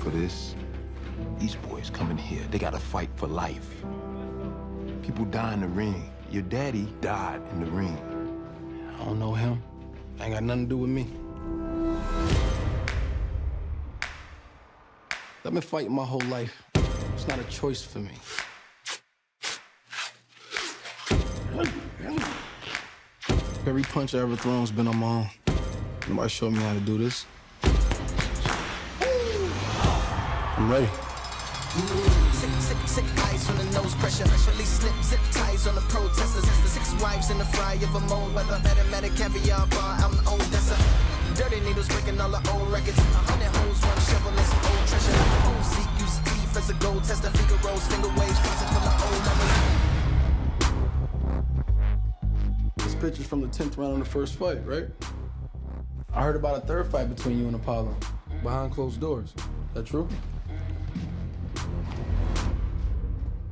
for this. These boys coming here, they gotta fight for life. People die in the ring. Your daddy died in the ring. I don't know him. Ain't got nothing to do with me. I've been fighting my whole life. It's not a choice for me. Every punch I ever thrown's been on my own. Nobody showed me how to do this. I'm ready. Sick eyes from the nose pressure. Release slip zip ties on the protesters. The 6 wives in the fry of a mold weather. Medic caviar bar out in Odessa. Dirty needles breaking all the old records. 100 hoes, 1 shovel, and some old treasure. Old Zeke used teeth as a gold tester. Finger rolls, finger waves, closet full of old memories. This picture's from the 10th round of the first fight, right? I heard about a third fight between you and Apollo, behind closed doors. Is that true?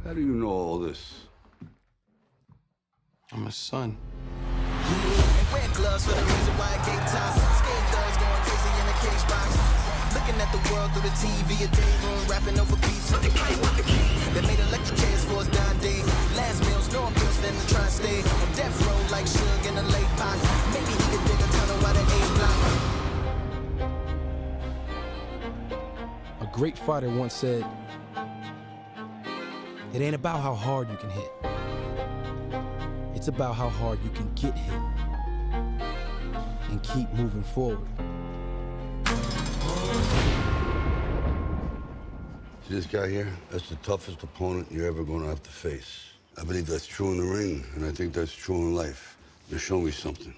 How do you know all this? I'm his son. Wear gloves for the reason why I gave ties. Skate thugs going crazy in the cage box. Looking at the world through the TV, a day room, rapping over beats. They made electric chairs for us dying day. Last meals, no pills, then to try and stay on death row like Suge in the late pot. Maybe he could dig a tunnel by the A block. A great fighter once said, "It ain't about how hard you can hit. It's about how hard you can get hit and keep moving forward." See this guy here? That's the toughest opponent you're ever going to have to face. I believe that's true in the ring, and I think that's true in life. Now show me something.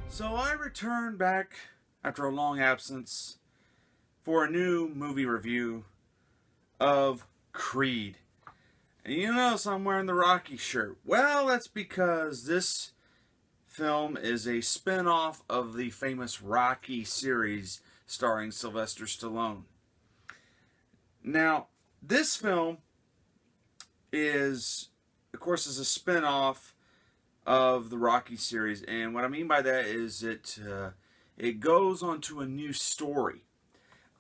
So I returned back after a long absence for a new movie review of Creed. And you notice I'm wearing the Rocky shirt. Well, that's because this film is a spin-off of the famous Rocky series starring Sylvester Stallone. Now, this film is, of course, is a spin-off of the Rocky series. And what I mean by that is it goes on to a new story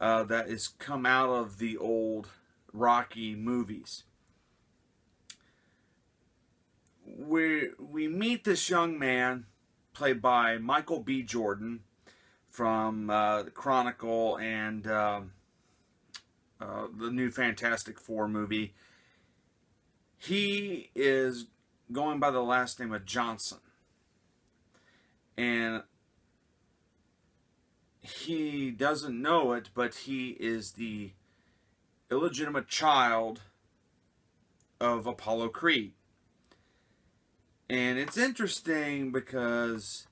that has come out of the old Rocky movies. We meet this young man played by Michael B. Jordan from the Chronicle and the new Fantastic Four movie. He is going by the last name of Johnson, and he doesn't know it, but he is the illegitimate child of Apollo Creed. And it's interesting because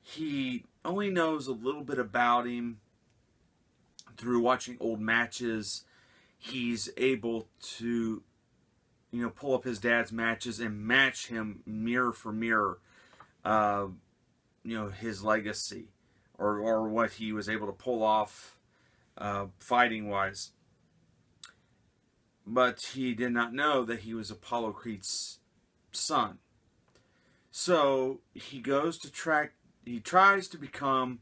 he only knows a little bit about him through watching old matches. He's able to, pull up his dad's matches and match him mirror for mirror, his legacy or what he was able to pull off fighting-wise. But he did not know that he was Apollo Creed's son. So he goes to he tries to become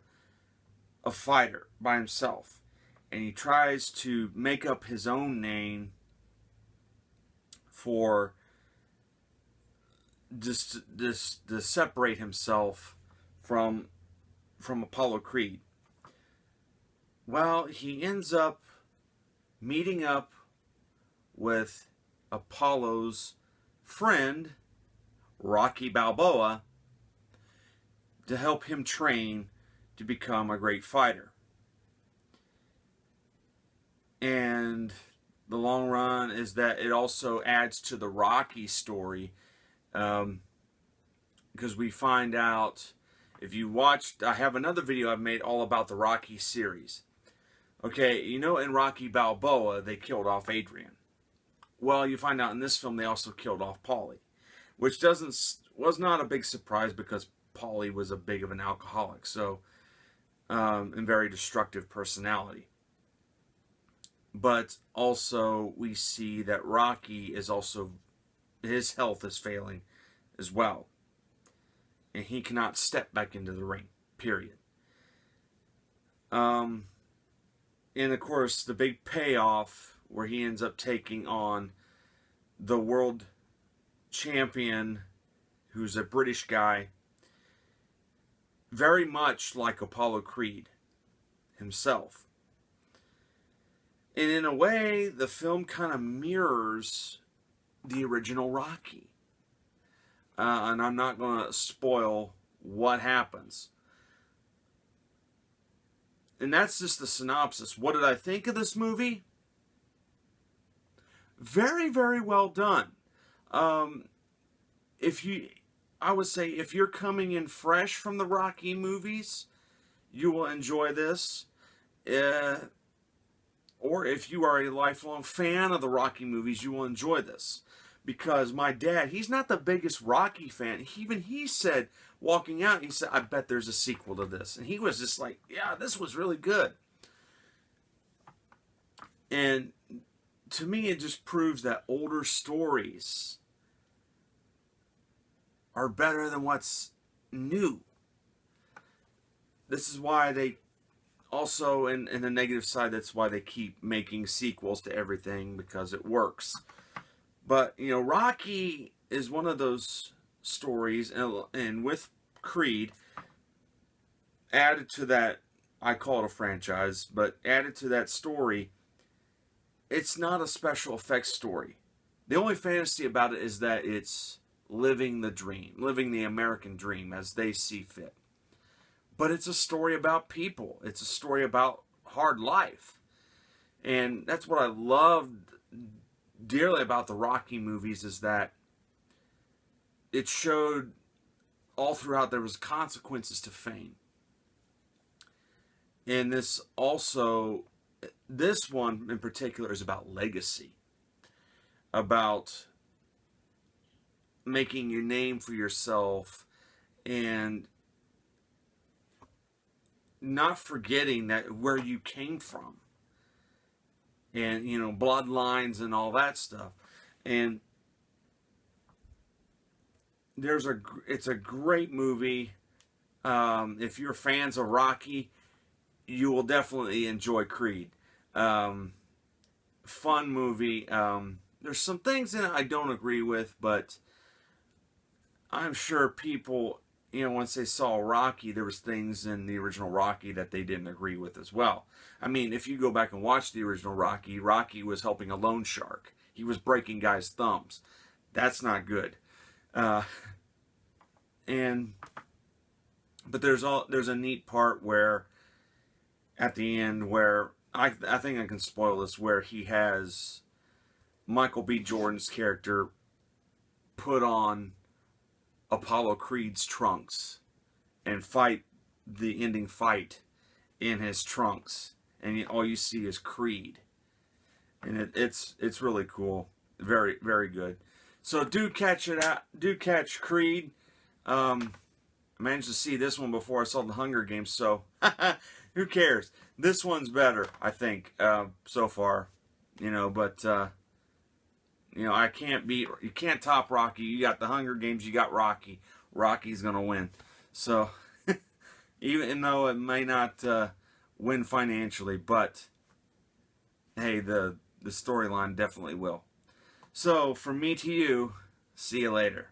a fighter by himself. And he tries to make up his own name for just to separate himself from Apollo Creed. Well, he ends up meeting up with Apollo's friend, Rocky Balboa, to help him train to become a great fighter. And the long run is that it also adds to the Rocky story, because we find out, if you watched, I have another video I've made all about the Rocky series. Okay, in Rocky Balboa, they killed off Adrian. Well, you find out in this film they also killed off Paulie, which was not a big surprise because Paulie was a big of an alcoholic, so and very destructive personality. But also we see that Rocky is also, his health is failing as well, and he cannot step back into the ring, period. And of course, the big payoff where he ends up taking on the world champion, who's a British guy, very much like Apollo Creed himself. And in a way, the film kind of mirrors the original Rocky. And I'm not going to spoil what happens. And that's just the synopsis. What did I think of this movie? Very, very well done. I would say if you're coming in fresh from the Rocky movies, you will enjoy this. Or if you are a lifelong fan of the Rocky movies, you will enjoy this. Because my dad, he's not the biggest Rocky fan. Even he said, walking out, he said, I bet there's a sequel to this. And he was just like, yeah, this was really good. And to me, it just proves that older stories are better than what's new. This is why they also, in the negative side, that's why they keep making sequels to everything, because it works. But, you know, Rocky is one of those stories, and with Creed, added to that, I call it a franchise, but added to that story, it's not a special effects story. The only fantasy about it is that it's living the dream, living the American dream as they see fit. But it's a story about people. It's a story about hard life. And that's what I loved dearly about the Rocky movies, is that it showed all throughout there was consequences to fame. And this one in particular is about legacy, about making your name for yourself and not forgetting that where you came from, and, you know, bloodlines and all that stuff. And it's a great movie. If you're fans of Rocky, you will definitely enjoy Creed. Fun movie. There's some things in it I don't agree with, but I'm sure people, you know, once they saw Rocky, there was things in the original Rocky that they didn't agree with as well. I mean, if you go back and watch the original Rocky, Rocky was helping a loan shark. He was breaking guys' thumbs. That's not good. But there's a neat part where, at the end, where I think I can spoil this, where he has Michael B. Jordan's character put on Apollo Creed's trunks and fight the ending fight in his trunks, and all you see is Creed, and it's really cool, very, very good. So do catch it out. Do catch Creed. I managed to see this one before I saw the Hunger Games, so who cares? This one's better, I think, so far, you know. But you know, you can't top Rocky. You got the Hunger Games, you got Rocky. Rocky's gonna win. So even though it may not win financially, but hey, the storyline definitely will. So from me to you, see you later.